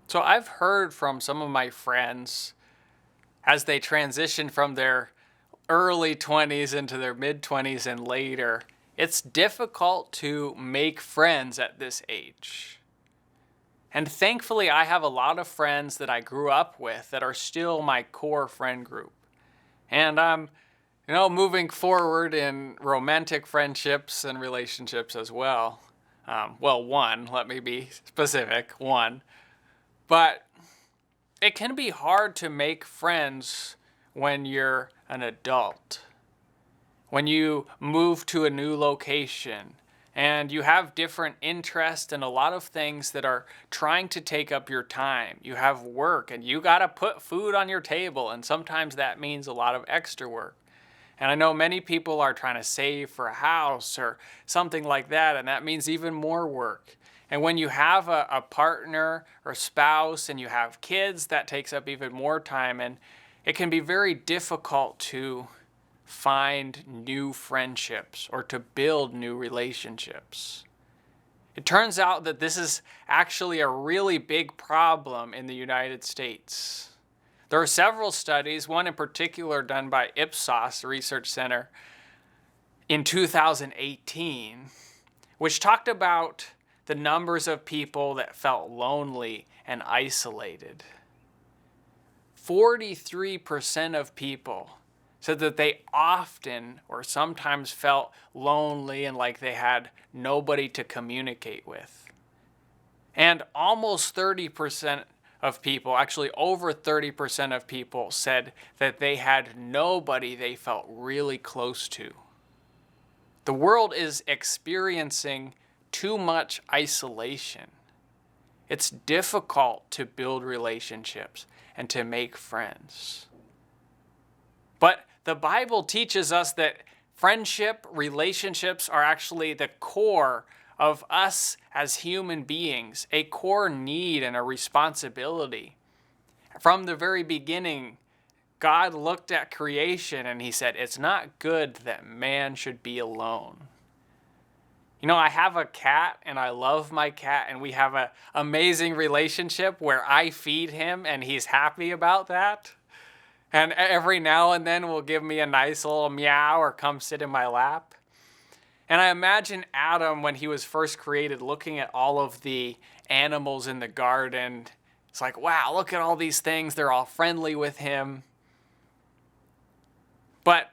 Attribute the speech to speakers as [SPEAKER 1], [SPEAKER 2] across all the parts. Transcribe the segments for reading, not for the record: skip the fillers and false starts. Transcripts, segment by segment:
[SPEAKER 1] So I've heard from some of my friends as they transition from their early 20s into their mid 20s and later, it's difficult to make friends at this age. And thankfully, I have a lot of friends that I grew up with that are still my core friend group. And I'm, moving forward in romantic friendships and relationships as well. One, let me be specific, one. But it can be hard to make friends when you're an adult. When you move to a new location and you have different interests and a lot of things that are trying to take up your time. You have work and you got to put food on your table, and sometimes that means a lot of extra work. And I know many people are trying to save for a house or something like that, and that means even more work. And when you have a partner or spouse and you have kids, that takes up even more time, and it can be very difficult to find new friendships or to build new relationships. It turns out that this is actually a really big problem in the United States. There are several studies, one in particular done by Ipsos Research Center in 2018, which talked about the numbers of people that felt lonely and isolated. 43% of people said that they often or sometimes felt lonely and like they had nobody to communicate with. And almost 30% of people, actually over 30% of people, said that they had nobody they felt really close to. The world is experiencing too much isolation. It's difficult to build relationships and to make friends. But the Bible teaches us that friendship, relationships are actually the core of us as human beings, a core need and a responsibility. From the very beginning, God looked at creation and he said, it's not good that man should be alone. I have a cat and I love my cat, and we have an amazing relationship where I feed him and he's happy about that. And every now and then will give me a nice little meow or come sit in my lap. And I imagine Adam, when he was first created, looking at all of the animals in the garden. It's like, wow, look at all these things. They're all friendly with him. But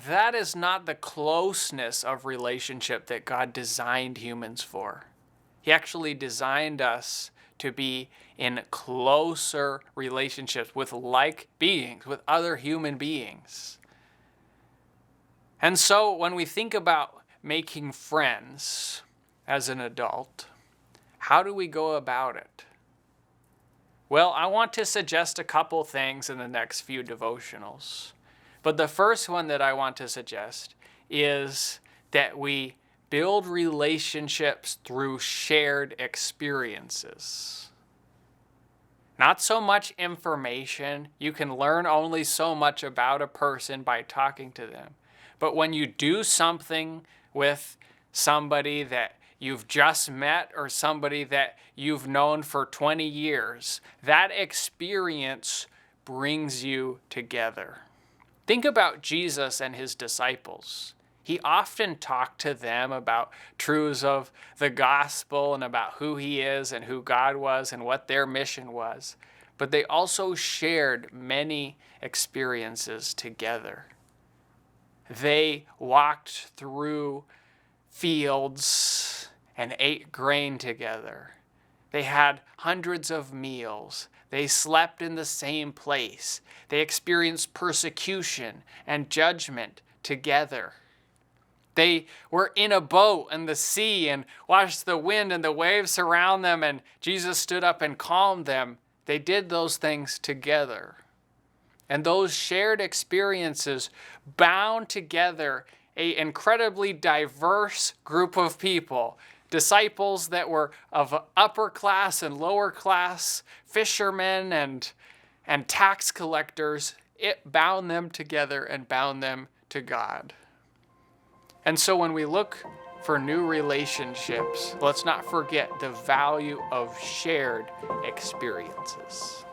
[SPEAKER 1] that is not the closeness of relationship that God designed humans for. He actually designed us to be in closer relationships with like beings, with other human beings. And so when we think about making friends as an adult, how do we go about it? Well, I want to suggest a couple things in the next few devotionals. But the first one that I want to suggest is that we build relationships through shared experiences. Not so much information. You can learn only so much about a person by talking to them. But when you do something with somebody that you've just met or somebody that you've known for 20 years, that experience brings you together. Think about Jesus and his disciples. He often talked to them about truths of the gospel and about who he is and who God was and what their mission was. But they also shared many experiences together. They walked through fields and ate grain together. They had hundreds of meals. They slept in the same place. They experienced persecution and judgment together. They were in a boat in the sea and watched the wind and the waves surround them, and Jesus stood up and calmed them. They did those things together. And those shared experiences bound together an incredibly diverse group of people. Disciples that were of upper class and lower class, fishermen and tax collectors. It bound them together and bound them to God. And so when we look for new relationships, let's not forget the value of shared experiences.